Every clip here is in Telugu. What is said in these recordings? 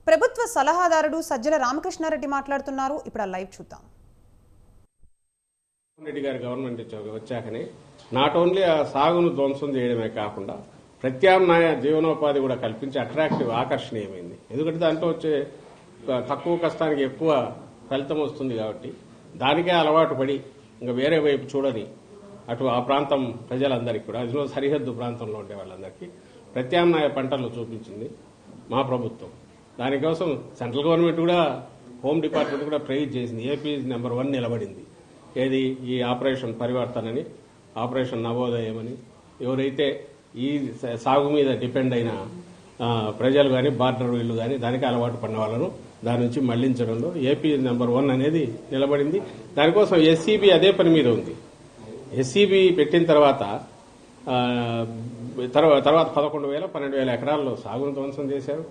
ప్రభుత్వ సలహాదారుడు సజ్జల రామకృష్ణారెడ్డి మాట్లాడుతున్నారు. ఇప్పుడు ఆ లైవ్ చూద్దాం. రెడ్డి గారి గవర్నమెంట్ వచ్చాకనే నాట్ ఓన్లీ ఆ సాగును ధ్వంసం చేయడమే కాకుండా ప్రత్యామ్నాయ జీవనోపాధి కూడా కల్పించి అట్రాక్టివ్ ఆకర్షణీయమైంది. ఎందుకంటే దాంట్లో వచ్చే తక్కువ కష్టానికి ఎక్కువ ఫలితం వస్తుంది కాబట్టి దానికే అలవాటు పడి ఇంకా వేరే వైపు చూడని అటు ఆ ప్రాంతం ప్రజలందరికీ కూడా అందులో సరిహద్దు ప్రాంతంలో ఉండే వాళ్ళందరికీ ప్రత్యామ్నాయ పంటలు చూపించింది మా ప్రభుత్వం. దానికోసం సెంట్రల్ గవర్నమెంట్ కూడా హోమ్ డిపార్ట్మెంట్ కూడా ప్రైజ్ చేసింది. ఏపీ నెంబర్ 1 నిలబడింది. ఏది ఈ ఆపరేషన్ పరివర్తనని, ఆపరేషన్ నవోదయం అని. ఎవరైతే ఈ సాగు మీద డిపెండ్ అయిన ప్రజలు కానీ బార్డర్ వీళ్లు కానీ దానికి అలవాటు పడిన వాళ్ళను దాని నుంచి మళ్లించడంలో ఏపీ నెంబర్ 1 అనేది నిలబడింది. దానికోసం ఎస్సీబీ అదే పని మీద ఉంది. ఎస్సీబీ పెట్టిన తర్వాత 11,000, 12,000 ఎకరాల్లో సాగును ధ్వంసం చేశారు.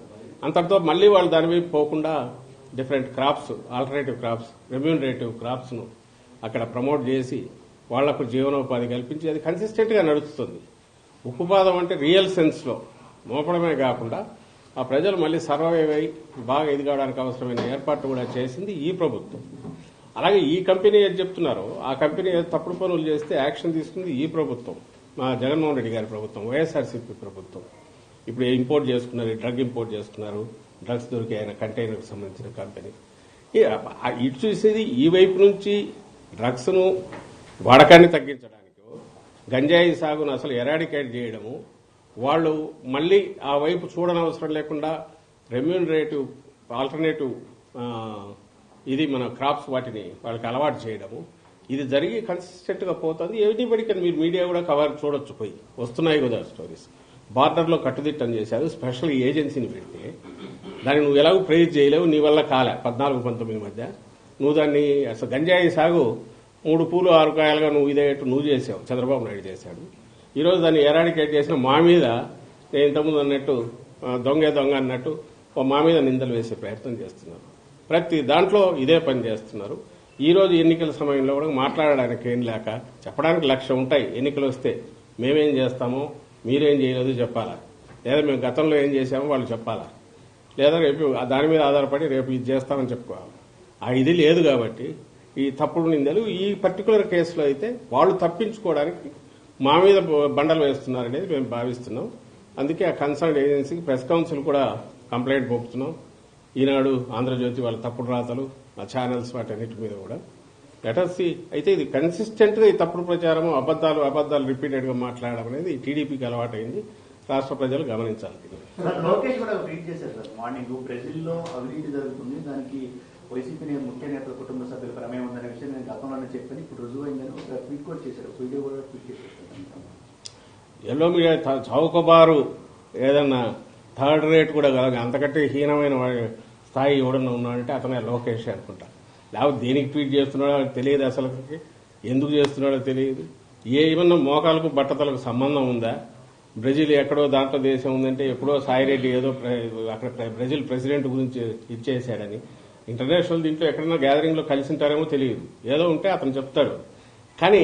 అంతటితో మళ్లీ వాళ్ళు దాని వైపు పోకుండా different crops, alternative crops, remunerative crops ను అక్కడ ప్రమోట్ చేసి వాళ్లకు జీవనోపాధి కల్పించి అది కన్సిస్టెంట్ గా నడుస్తుంది. ఉక్కుపాదం అంటే రియల్ సెన్స్ లో మోపడమే కాకుండా ఆ ప్రజలు మళ్లీ సర్వైవ్ అయి బాగా ఎదగడానికి అవసరమైన ఏర్పాట్లు కూడా చేసింది ఈ ప్రభుత్వం. అలాగే ఈ కంపెనీ ఏది చెప్తున్నారో ఆ కంపెనీ తప్పుడు పనులు చేస్తే యాక్షన్ తీసుకుంది ఈ ప్రభుత్వం, మా జగన్మోహన్ రెడ్డి గారి ప్రభుత్వం, వైఎస్ఆర్సీపీ ప్రభుత్వం. ఇప్పుడు ఇంపోర్ట్ చేసుకున్నారు, డ్రగ్ ఇంపోర్ట్ చేసుకున్నారు, డ్రగ్స్ దొరికి ఆయన కంటైనర్కి సంబంధించిన కంపెనీ. ఇటు చూసేది ఈ వైపు నుంచి డ్రగ్స్ ను వాడకాన్ని తగ్గించడానికి, గంజాయి సాగును అసలు ఎరాడికేట్ చేయడము, వాళ్ళు మళ్లీ ఆ వైపు చూడనవసరం లేకుండా రెమ్యూనరేటివ్ ఆల్టర్నేటివ్ ఇది మన క్రాప్స్ వాటిని వాళ్ళకి అలవాటు చేయడము, ఇది జరిగి కన్సిస్టెంట్ గా పోతుంది. ఎవ్రీబడికి మీరు మీడియా కూడా కవర్ చూడొచ్చు, పోయి వస్తున్నాయి కదా స్టోరీస్. బార్డర్ లో కట్టుదిట్టం చేశారు, స్పెషల్ ఏజెన్సీని పెడితే దాన్ని నువ్వు ఎలాగో ప్రైజ్ చేయలేవు, నీ వల్ల కాలే. 14-19 మధ్య నువ్వు దాన్ని అసలు గంజాయి సాగు 3 పూలు 6 కాయలుగా నువ్వు ఇదేట్టు నువ్వు చేసావు, చంద్రబాబు నాయుడు చేశాడు. ఈరోజు దాన్ని ఎరాడికేట్ చేసిన మా మీద నేను ఇంతకుముందు అన్నట్టు దొంగ అన్నట్టు మా మీద నిందలు వేసే ప్రయత్నం చేస్తున్నారు. ప్రతి దాంట్లో ఇదే పని చేస్తున్నారు. ఈ రోజు ఎన్నికల సమయంలో కూడా మాట్లాడడానికి ఏం లేక చెప్పడానికి 1,00,000 ఉంటాయి. ఎన్నికలు వస్తే మేమేం చేస్తామో మీరేం చేయలేదు చెప్పాలా, లేదా మేము గతంలో ఏం చేశామో వాళ్ళు చెప్పాలా, లేదా రేపు దాని మీద ఆధారపడి రేపు ఇది చేస్తామని చెప్పుకోవాలి. ఆ ఇది లేదు కాబట్టి ఈ తప్పుడు నిందలు ఈ పర్టికులర్ కేసులో అయితే వాళ్ళు తప్పించుకోవడానికి మా మీద బండలు వేస్తున్నారనేది మేము భావిస్తున్నాం. అందుకే ఆ కన్సర్న్ ఏజెన్సీకి ప్రెస్ కౌన్సిల్ కూడా కంప్లైంట్ పంపుతున్నాం. ఈనాడు, ఆంధ్రజ్యోతి వాళ్ళ తప్పుడు రాతలు, ఆ ఛానల్స్ వాటన్నిటి మీద కూడా లెటర్సీ. అయితే ఇది కన్సిస్టెంట్ గా ఈ తప్పుడు ప్రచారం, అబద్దాలు రిపీటెడ్ గా మాట్లాడడం అనేది టీడీపీకి అలవాటైంది. రాష్ట్ర ప్రజలు గమనించాలి. లోకేష్ కూడా ట్వీట్ చేశారు సార్ మార్నింగ్, బ్రెజిల్లో అవినీతి జరుగుతుంది, దానికి వైసీపీ ముఖ్య నేతల కుటుంబ సభ్యుల ప్రమేయం ఉందనే విషయం నేను గతంలోనే చెప్పాను, ఇప్పుడు రుజువైందని ఒక ట్వీట్ కూడా చేశారు, వీడియో కూడా ట్వీట్ చేశారు. ఎల్లో మీడియా చౌకబారు ఏదన్నా థర్డ్ రేట్ కూడా కాదు, అంతకంటే హీనమైన స్థాయి ఎవడన్నా ఉన్నాడంటే అతనే లోకేష్ అనుకుంటా. లేకపోతే దేనికి ట్వీట్ చేస్తున్నాడో తెలియదు, అసలు ఎందుకు చేస్తున్నాడో తెలియదు. ఏమన్నా మోకాలకు బట్టతలకు సంబంధం ఉందా? బ్రెజిల్ ఎక్కడో దాంట్లో దేశం ఉందంటే ఎప్పుడో సాయిరెడ్డి ఏదో అక్కడ బ్రెజిల్ ప్రెసిడెంట్ గురించి ఇచ్చేశాడని, ఇంటర్నేషనల్ దీంట్లో ఎక్కడన్నా గ్యాదరింగ్ లో కలిసి ఉంటారేమో తెలియదు, ఏదో ఉంటే అతను చెప్తాడు. కానీ